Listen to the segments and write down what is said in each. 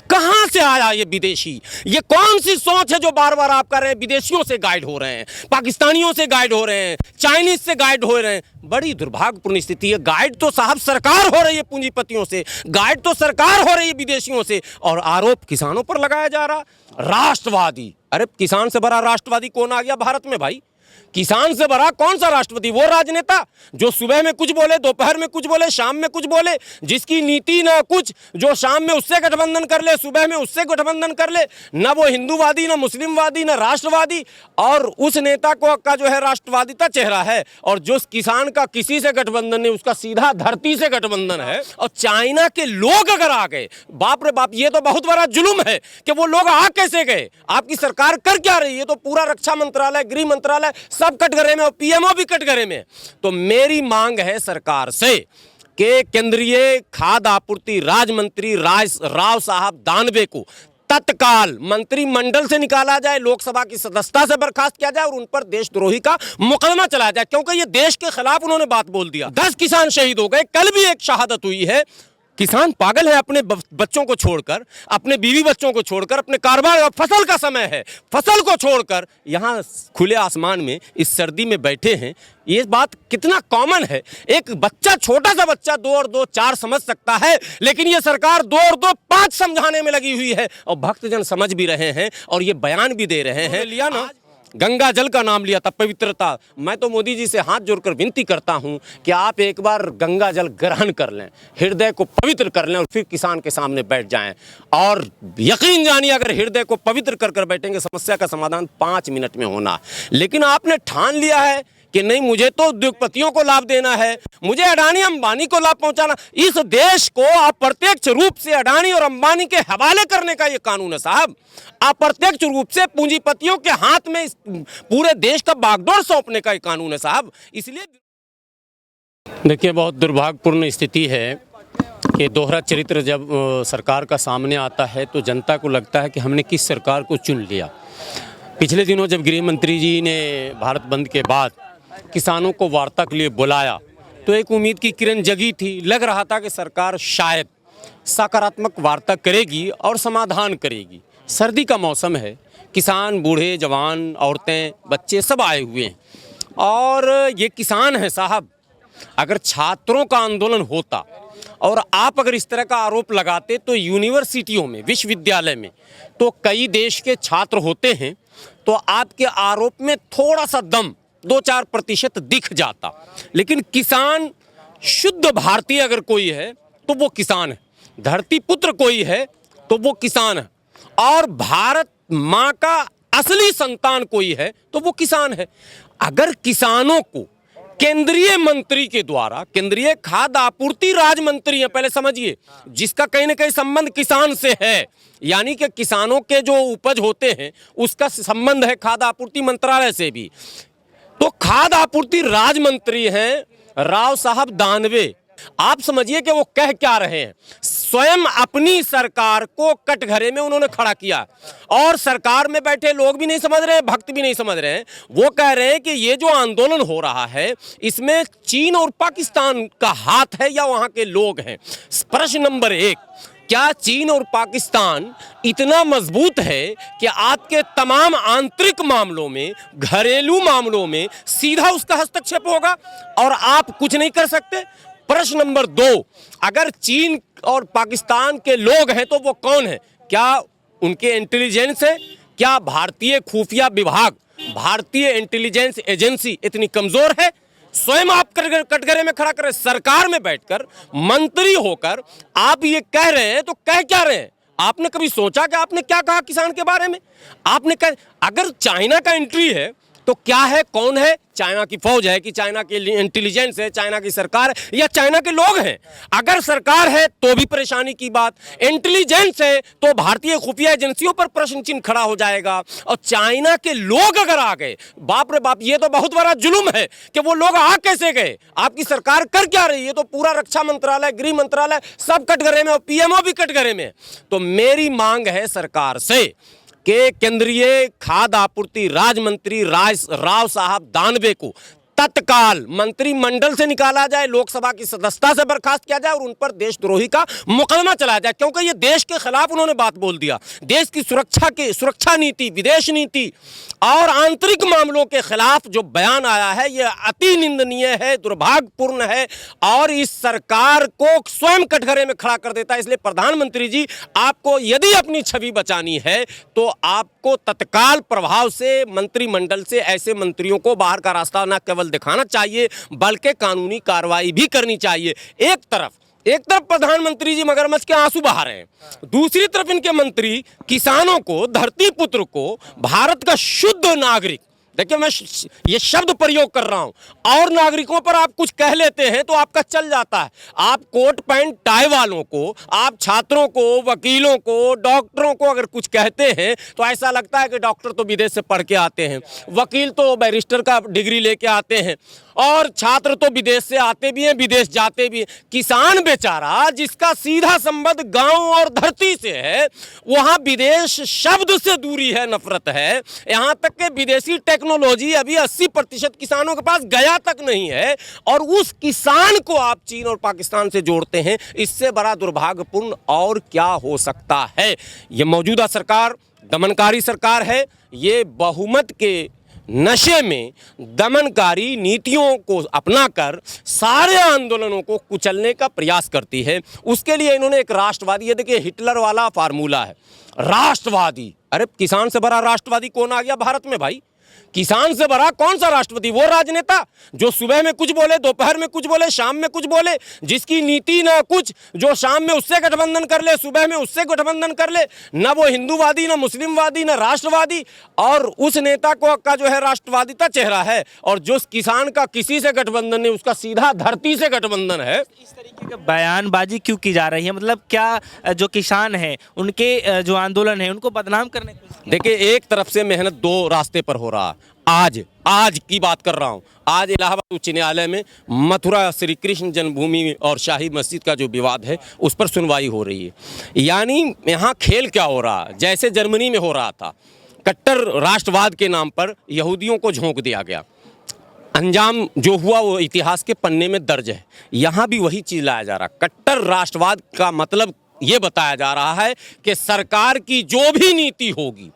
कहां से आया ये विदेशी? ये कौन सी सोच है जो बार बार आप कर रहे हैं? विदेशियों से गाइड हो रहे हैं, पाकिस्तानियों से गाइड हो रहे हैं, चाइनीज से गाइड हो रहे हैं। बड़ी दुर्भाग्यपूर्ण स्थिति है। गाइड तो साहब सरकार हो रही है पूंजीपतियों से, गाइड तो सरकार हो रही है विदेशियों से, और आरोप किसानों पर लगाया जा रहा। राष्ट्रवादी, अरे किसान से बड़ा राष्ट्रवादी कौन आ गया भारत में भाई? किसान से बड़ा कौन सा राष्ट्रपति? वो राजनेता जो सुबह में कुछ बोले, दोपहर में कुछ बोले, शाम में कुछ बोले, जिसकी नीति ना कुछ, जो शाम में उससे गठबंधन कर ले, सुबह में उससे गठबंधन कर ले, ना वो हिंदूवादी, ना मुस्लिमवादी, ना राष्ट्रवादी। और उस नेता को का जो है राष्ट्रवादिता चेहरा है, और जो किसान का किसी से गठबंधन नहीं, उसका सीधा धरती से गठबंधन है। और चाइना के लोग अगर आ गए, बाप रे बाप, ये तो बहुत बड़ा जुल्म है कि वो लोग आ कैसे गए। आपकी सरकार कर क्या रही है? तो पूरा रक्षा मंत्रालय, गृह मंत्रालय सब कटघरे में, और पीएमओ भी कटघरे में। तो मेरी मांग है सरकार से कि केंद्रीय खाद्य आपूर्ति राज्य मंत्री राव साहब दानवे को तत्काल मंत्रिमंडल से निकाला जाए, लोकसभा की सदस्यता से बर्खास्त किया जाए, और उन पर देशद्रोही का मुकदमा चलाया जाए, क्योंकि ये देश के खिलाफ उन्होंने बात बोल दिया। 10 किसान शहीद हो गए, कल भी एक शहादत हुई है। किसान पागल है, अपने बच्चों को छोड़कर, अपने बीवी बच्चों को छोड़कर, अपने कारोबार और फसल का समय है, फसल को छोड़कर यहाँ खुले आसमान में इस सर्दी में बैठे हैं। ये बात कितना कॉमन है। एक बच्चा, छोटा सा बच्चा 2 और 2 4 समझ सकता है, लेकिन ये सरकार 2 और 2 5 समझाने में लगी हुई है, और भक्तजन समझ भी रहे हैं और ये बयान भी दे रहे हैं। लिया ना, गंगा जल का नाम लिया था, पवित्रता। मैं तो मोदी जी से हाथ जोड़कर विनती करता हूं कि आप एक बार गंगा जल ग्रहण कर लें, हृदय को पवित्र कर लें, और फिर किसान के सामने बैठ जाएं। और यकीन जानिए, अगर हृदय को पवित्र कर कर बैठेंगे, समस्या का समाधान 5 मिनट में होना। लेकिन आपने ठान लिया है कि नहीं, मुझे तो उद्योगपतियों को लाभ देना है, मुझे अडानी अंबानी को लाभ पहुंचाना। इस देश को अप्रत्यक्ष रूप से अडानी और अंबानी के हवाले करने का ये कानून है साहब। अप्रत्यक्ष रूप से पूंजीपतियों के हाथ में पूरे देश का बागडोर सौंपने का ये कानून है साहब। इसलिए देखिए, बहुत दुर्भाग्यपूर्ण स्थिति है कि दोहरा चरित्र जब सरकार का सामने आता है तो जनता को लगता है कि हमने किस सरकार को चुन लिया। पिछले दिनों जब गृह मंत्री जी ने भारत बंद के बाद किसानों को वार्ता के लिए बुलाया, तो एक उम्मीद की किरण जगी थी। लग रहा था कि सरकार शायद सकारात्मक वार्ता करेगी और समाधान करेगी। सर्दी का मौसम है, किसान, बूढ़े, जवान, औरतें, बच्चे सब आए हुए हैं, और ये किसान है साहब। अगर छात्रों का आंदोलन होता और आप अगर इस तरह का आरोप लगाते, तो यूनिवर्सिटियों में, विश्वविद्यालय में तो कई देश के छात्र होते हैं, तो आपके आरोप में थोड़ा सा दम 2-4% दिख जाता। लेकिन किसान, शुद्ध भारतीय अगर कोई है तो वो किसान है, धरती पुत्र कोई है तो वो किसान है, और भारत माँ का असली संतान कोई है तो वो किसान है। अगर किसानों को केंद्रीय मंत्री के द्वारा, केंद्रीय खाद्य आपूर्ति राज्य मंत्री है, पहले समझिए, जिसका कहीं ना कहीं संबंध किसान से है, यानी कि किसानों के जो उपज होते हैं उसका संबंध है खाद्य आपूर्ति मंत्रालय से भी। तो खाद्य आपूर्ति राज्य मंत्री हैं राव साहब दानवे। आप समझिए कि वो कह क्या रहे हैं। स्वयं अपनी सरकार को कटघरे में उन्होंने खड़ा किया, और सरकार में बैठे लोग भी नहीं समझ रहे हैं, भक्त भी नहीं समझ रहे हैं। वो कह रहे हैं कि ये जो आंदोलन हो रहा है, इसमें चीन और पाकिस्तान का हाथ है या वहां के लोग हैं। प्रश्न नंबर 1, क्या चीन और पाकिस्तान इतना मजबूत है कि आपके तमाम आंतरिक मामलों में, घरेलू मामलों में सीधा उसका हस्तक्षेप होगा और आप कुछ नहीं कर सकते? प्रश्न नंबर 2, अगर चीन और पाकिस्तान के लोग हैं तो वो कौन है? क्या उनके इंटेलिजेंस है? क्या भारतीय खुफिया विभाग, भारतीय इंटेलिजेंस एजेंसी इतनी कमजोर है? स्वयं आप कटघरे में खड़ा कर, सरकार में बैठकर, मंत्री होकर आप ये कह रहे हैं, तो कह क्या रहे हैं? आपने कभी सोचा कि आपने क्या कहा किसान के बारे में? आपने कहा अगर चाइना का एंट्री है तो क्या है, कौन है? चाइना की फौज है कि चाइना की इंटेलिजेंस है, चाइना की सरकार है, या चाइना के लोग हैं? अगर सरकार है तो भी परेशानी की बात, इंटेलिजेंस है तो भारतीय खुफिया एजेंसियों पर प्रश्न चिन्ह खड़ा हो जाएगा, और चाइना के लोग अगर आ गए, बाप रे बाप, ये तो बहुत बड़ा जुल्म है कि वो लोग आ कैसे गए। आपकी सरकार कर क्या रही है? तो पूरा रक्षा मंत्रालय, गृह मंत्रालय सब कटघरे में, और पीएमओ भी कटघरे में। तो मेरी मांग है सरकार से कि केंद्रीय खाद्य आपूर्ति राज्य मंत्री राव साहब दानवे को तत्काल मंत्रिमंडल से निकाला जाए, लोकसभा की सदस्यता से बर्खास्त किया जाए और उन पर देशद्रोही का मुकदमा चलाया जाए, क्योंकि ये देश के खिलाफ उन्होंने बात बोल दिया। देश की सुरक्षा नीति, विदेश नीति और आंतरिक मामलों के खिलाफ जो बयान आया है ये अति निंदनीय है, दुर्भाग्यपूर्ण है और इस सरकार को स्वयं कटघरे में खड़ा कर देता है। इसलिए प्रधानमंत्री जी, आपको यदि अपनी छवि बचानी है तो आपको तत्काल प्रभाव से मंत्रिमंडल से ऐसे मंत्रियों को बाहर का रास्ता न केवल दिखाना चाहिए बल्कि कानूनी कार्रवाई भी करनी चाहिए। एक तरफ प्रधानमंत्री जी मगरमच्छ के आंसू बहा रहे हैं, दूसरी तरफ इनके मंत्री किसानों को, धरती पुत्र को, भारत का शुद्ध नागरिक, देखिए मैं ये शब्द प्रयोग कर रहा हूं, और नागरिकों पर आप कुछ कह लेते हैं तो आपका चल जाता है। आप कोट पैंट टाई वालों को, आप छात्रों को, वकीलों को, डॉक्टरों को अगर कुछ कहते हैं तो ऐसा लगता है कि डॉक्टर तो विदेश से पढ़ के आते हैं, वकील तो बैरिस्टर का डिग्री लेके आते हैं और छात्र तो विदेश से आते भी हैं, विदेश जाते भी हैं। किसान बेचारा जिसका सीधा संबंध गांव और धरती से है, वहां विदेश शब्द से दूरी है, नफरत है। यहां तक कि विदेशी टेक्नोलॉजी अभी 80% किसानों के पास गया तक नहीं है और उस किसान को आप चीन और पाकिस्तान से जोड़ते हैं। इससे बड़ा दुर्भाग्यपूर्ण और क्या हो सकता है। ये मौजूदा सरकार दमनकारी सरकार है। ये बहुमत के नशे में दमनकारी नीतियों को अपनाकर सारे आंदोलनों को कुचलने का प्रयास करती है। उसके लिए इन्होंने एक राष्ट्रवादी, ये देखिए हिटलर वाला फार्मूला है, राष्ट्रवादी। अरे किसान से बड़ा राष्ट्रवादी कौन आ गया भारत में भाई? किसान से बड़ा कौन सा राष्ट्रपति? वो राजनेता जो सुबह में कुछ बोले, दोपहर में कुछ बोले, शाम में कुछ बोले, जिसकी नीति ना कुछ, जो शाम में उससे गठबंधन कर ले, सुबह में उससे गठबंधन कर ले, ना वो हिंदूवादी, ना मुस्लिमवादी, ना राष्ट्रवादी। और उस नेता को का जो है राष्ट्रवादिता चेहरा है और जो किसान का किसी से गठबंधन नहीं, उसका सीधा धरती से गठबंधन है। इस तरीके की बयानबाजी क्यों की जा रही है? मतलब क्या जो किसान हैं उनके जो आंदोलन है उनको बदनाम करने की? देखिए, एक तरफ से मेहनत दो रास्ते पर हो रहा है। आज की बात कर रहा हूं। आज इलाहाबाद उच्च न्यायालय में मथुरा श्री कृष्ण जन्मभूमि और शाही मस्जिद का जो विवाद है उस पर सुनवाई हो रही है। यानी यहाँ खेल क्या हो रहा है? जैसे जर्मनी में हो रहा था, कट्टर राष्ट्रवाद के नाम पर यहूदियों को झोंक दिया गया, अंजाम जो हुआ वो इतिहास के पन्ने में दर्ज है। यहाँ भी वही चीज़ लाया जा रहा। कट्टर राष्ट्रवाद का मतलब ये बताया जा रहा है कि सरकार की जो भी नीति होगी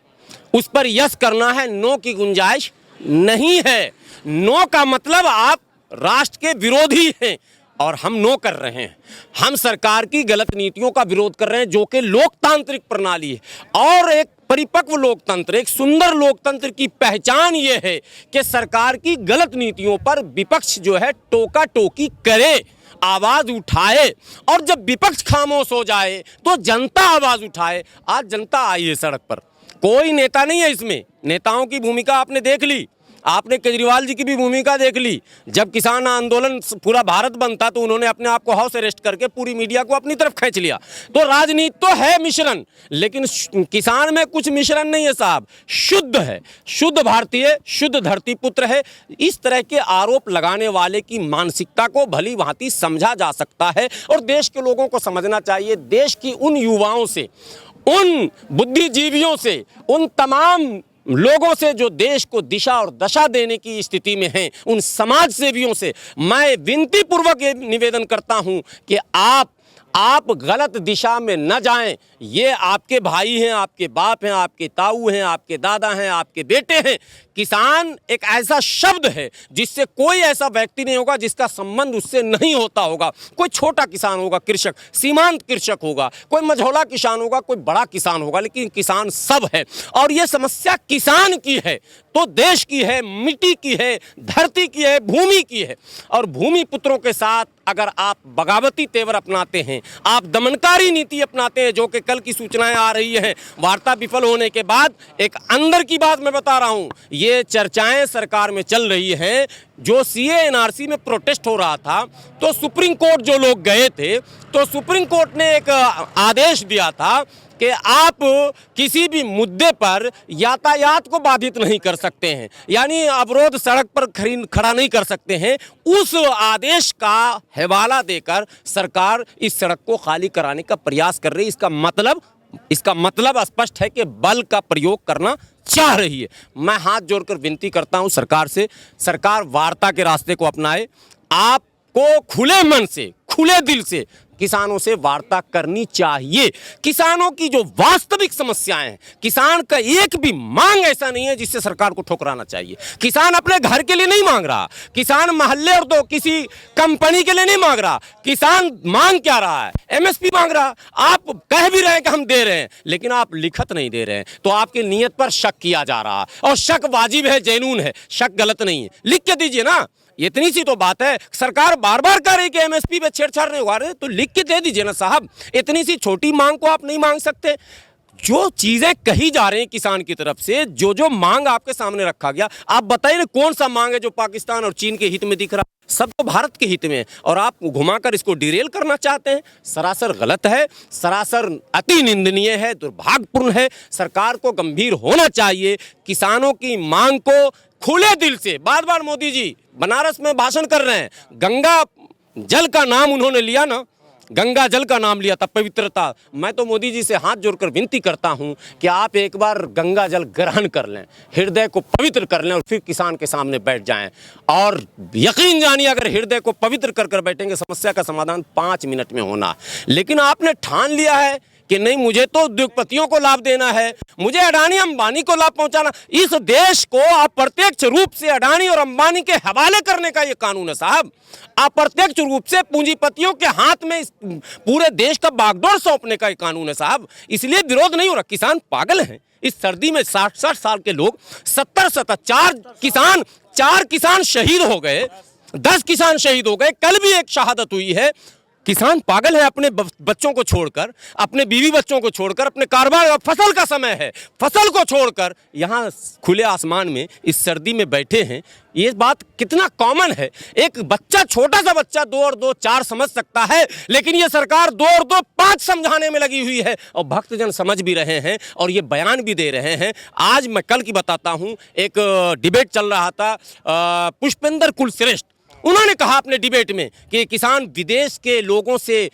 उस पर यस करना है, नो की गुंजाइश नहीं है। नो का मतलब आप राष्ट्र के विरोधी हैं और हम नो कर रहे हैं। हम सरकार की गलत नीतियों का विरोध कर रहे हैं जो कि लोकतांत्रिक प्रणाली है। और एक परिपक्व लोकतंत्र, एक सुंदर लोकतंत्र की पहचान ये है कि सरकार की गलत नीतियों पर विपक्ष जो है टोका टोकी करे, आवाज उठाए, और जब विपक्ष खामोश हो जाए तो जनता आवाज उठाए। आज जनता आई है सड़क पर, कोई नेता नहीं है इसमें। नेताओं की भूमिका आपने देख ली, आपने केजरीवाल जी की भी भूमिका देख ली। जब किसान आंदोलन पूरा भारत बनता तो उन्होंने अपने आप को हाउस अरेस्ट करके पूरी मीडिया को अपनी तरफ खींच लिया। तो राजनीति तो है मिश्रण, लेकिन किसान में कुछ मिश्रण नहीं है साहब, शुद्ध है, शुद्ध भारतीय, शुद्ध धरती पुत्र है। इस तरह के आरोप लगाने वाले की मानसिकता को भली भांति समझा जा सकता है और देश के लोगों को समझना चाहिए। देश की उन युवाओं से, उन बुद्धिजीवियों से, उन तमाम लोगों से जो देश को दिशा और दशा देने की स्थिति में हैं, उन समाज सेवियों से मैं विनती पूर्वक ये निवेदन करता हूं कि आप गलत दिशा में न जाएं। ये आपके भाई हैं, आपके बाप हैं, आपके ताऊ हैं, आपके दादा हैं, आपके बेटे हैं। किसान एक ऐसा शब्द है जिससे कोई ऐसा व्यक्ति नहीं होगा जिसका संबंध उससे नहीं होता होगा। कोई छोटा किसान होगा, कृषक, सीमांत कृषक होगा, कोई मझौला किसान होगा, कोई बड़ा किसान होगा, लेकिन किसान सब है। और ये समस्या किसान की है तो देश की है, मिट्टी की है, धरती की है, भूमि की है। और भूमि पुत्रों के साथ अगर आप बगावती तेवर अपनाते हैं, आप दमनकारी नीति अपनाते हैं, जो कि कल की सूचनाएं आ रही हैं, वार्ता विफल होने के बाद एक अंदर की बात मैं बता रहा हूं, ये चर्चाएं सरकार में चल रही हैं। जो सीए एनआरसी में प्रोटेस्ट हो रहा था तो सुप्रीम कोर्ट जो लोग गए थे तो सुप्रीम कोर्ट ने एक आदेश दिया था कि आप किसी भी मुद्दे पर यातायात को बाधित नहीं कर सकते हैं, यानी अवरोध सड़क पर खड़ा नहीं कर सकते हैं। उस आदेश का हवाला देकर सरकार इस सड़क को खाली कराने का प्रयास कर रही है। इसका मतलब इसका मतलब स्पष्ट है कि बल का प्रयोग करना चाह रही है। मैं हाथ जोड़कर विनती करता हूं सरकार से, सरकार वार्ता के रास्ते को अपनाए। आपको खुले मन से, खुले दिल से किसानों से वार्ता करनी चाहिए। किसानों की जो वास्तविक समस्याएं हैं, किसान का एक भी मांग ऐसा नहीं है जिससे सरकार को ठुकराना चाहिए। किसान अपने घर के लिए नहीं मांग रहा, किसान मोहल्ले और दो किसी कंपनी के लिए नहीं मांग रहा। किसान मांग क्या रहा है? एमएसपी मांग रहा। आप कह भी रहे हैं कि हम दे रहे हैं, लेकिन आप लिखत नहीं दे रहे हैं, तो आपकी नीयत पर शक किया जा रहा है। और शक वाजिब है, जेनून है, शक गलत नहीं है। लिख के दीजिए ना, इतनी सी तो बात है। सरकार बार बार कह रही कि एमएसपी पे छेड़छाड़ नहीं हुआ रहे, तो लिख के दे दीजिए ना साहब। इतनी सी छोटी मांग को आप नहीं मांग सकते? जो चीजें कही जा रही हैं किसान की तरफ से, जो जो मांग आपके सामने रखा गया, आप बताइए ना कौन सा मांग है जो पाकिस्तान और चीन के हित में दिख रहा? सब तो भारत के हित में है, और आप घुमाकर इसको डिरेल करना चाहते हैं। सरासर गलत है, सरासर अति निंदनीय है, दुर्भाग्यपूर्ण है। सरकार को गंभीर होना चाहिए। किसानों की मांग को खुले दिल से, बार बार मोदी जी बनारस में भाषण कर रहे हैं, गंगा जल का नाम उन्होंने लिया ना, गंगा जल का नाम लिया था, पवित्रता। मैं तो मोदी जी से हाथ जोड़कर विनती करता हूं कि आप एक बार गंगा जल ग्रहण कर लें, हृदय को पवित्र कर लें, और फिर किसान के सामने बैठ जाएं। और यकीन जानिए, अगर हृदय को पवित्र कर कर बैठेंगे, समस्या का समाधान 5 मिनट में होना। लेकिन आपने ठान लिया है कि नहीं, मुझे तो उद्योगपतियों को लाभ देना है, मुझे अडानी अंबानी को लाभ पहुंचाना। इस देश को अप्रत्यक्ष रूप से अडानी और अंबानी के हवाले करने का ये कानून है साहब। अप्रत्यक्ष रूप से पूंजीपतियों के हाथ में इस पूरे देश का बागडोर सौंपने का ये कानून है साहब। इसलिए विरोध नहीं हो रहा। किसान पागल हैं। इस सर्दी में 60-60 साल के लोग, 70 चार किसान शहीद हो गए, 10 किसान शहीद हो गए, कल भी एक शहादत हुई है। किसान पागल है। अपने बच्चों को छोड़कर, अपने बीवी बच्चों को छोड़कर, अपने कारोबार, फसल का समय है, फसल को छोड़कर यहाँ खुले आसमान में इस सर्दी में बैठे हैं। ये बात कितना कॉमन है। एक बच्चा, छोटा सा बच्चा 2 और 2 4 समझ सकता है, लेकिन ये सरकार 2 और 2 5 समझाने में लगी हुई है। और भक्तजन समझ भी रहे हैं और ये बयान भी दे रहे हैं। आज मैं कल की बताता हूँ, एक डिबेट चल रहा था, पुष्पेंद्र कुलश्रेष्ठ, उन्होंने कहा अपने डिबेट में कि किसान विदेश के लोगों से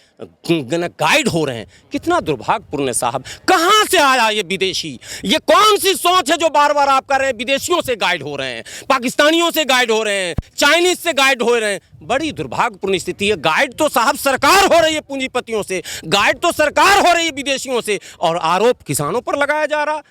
गाइड हो रहे हैं। कितना दुर्भाग्यपूर्ण है साहब। कहां से आया ये विदेशी? ये कौन सी सोच है जो बार बार आप कर रहे हैं? विदेशियों से गाइड हो रहे हैं, पाकिस्तानियों से गाइड हो रहे हैं, चाइनीज से गाइड हो रहे हैं। बड़ी दुर्भाग्यपूर्ण स्थिति है। गाइड तो साहब सरकार हो रही है पूंजीपतियों से, गाइड तो सरकार हो रही है विदेशियों से, और आरोप किसानों पर लगाया जा रहा,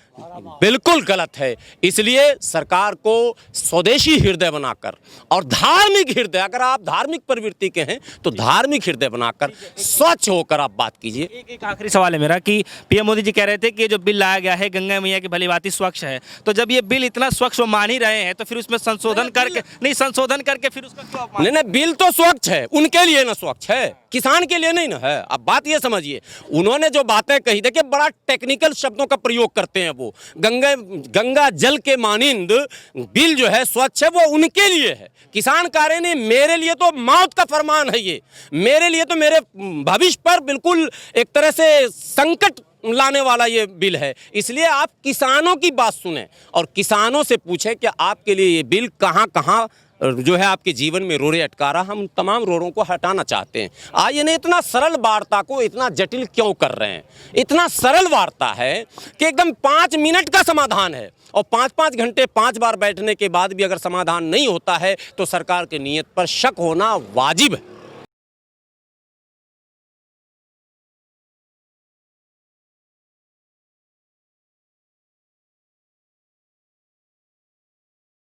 बिल्कुल गलत है। इसलिए सरकार को स्वदेशी हृदय बनाकर और धार्मिक हृदय, अगर आप धार्मिक प्रवृत्ति के हैं तो धार्मिक हृदय बनाकर स्वच्छ होकर आप बात कीजिए। एक आखिरी सवाल है मेरा कि पीएम मोदी जी कह रहे थे कि ये जो बिल लाया गया है गंगा मैया की भलीभांति स्वच्छ है, तो जब ये बिल इतना स्वच्छ वो मान ही रहे हैं, तो फिर उसमें संशोधन करके फिर उसका क्यों अपमान? नहीं, बिल तो स्वच्छ है, उनके लिए ना स्वच्छ है, किसान के लिए नहीं ना है। अब बात ये समझिए, उन्होंने जो बातें कही, देखिए बड़ा टेक्निकल शब्दों का प्रयोग करते हैं वो। गंगा जल के मानिंद बिल जो है स्वच्छ है, वो उनके लिए है। किसान कह रहे हैं मेरे लिए तो मौत का फरमान है, ये मेरे लिए तो मेरे भविष्य पर बिल्कुल एक तरह से संकट लाने वाला ये बिल है। इसलिए आप किसानों की बात सुने और किसानों से पूछें कि आपके लिए ये बिल कहाँ कहाँ जो है आपके जीवन में रोड़े अटका रहा। हम तमाम रोड़ों को हटाना चाहते हैं। आइए ना, इतना सरल वार्ता को इतना जटिल क्यों कर रहे हैं? इतना सरल वार्ता है कि एकदम 5 मिनट का समाधान है, और 5-5 घंटे 5 बार बैठने के बाद भी अगर समाधान नहीं होता है तो सरकार की नीयत पर शक होना वाजिब है।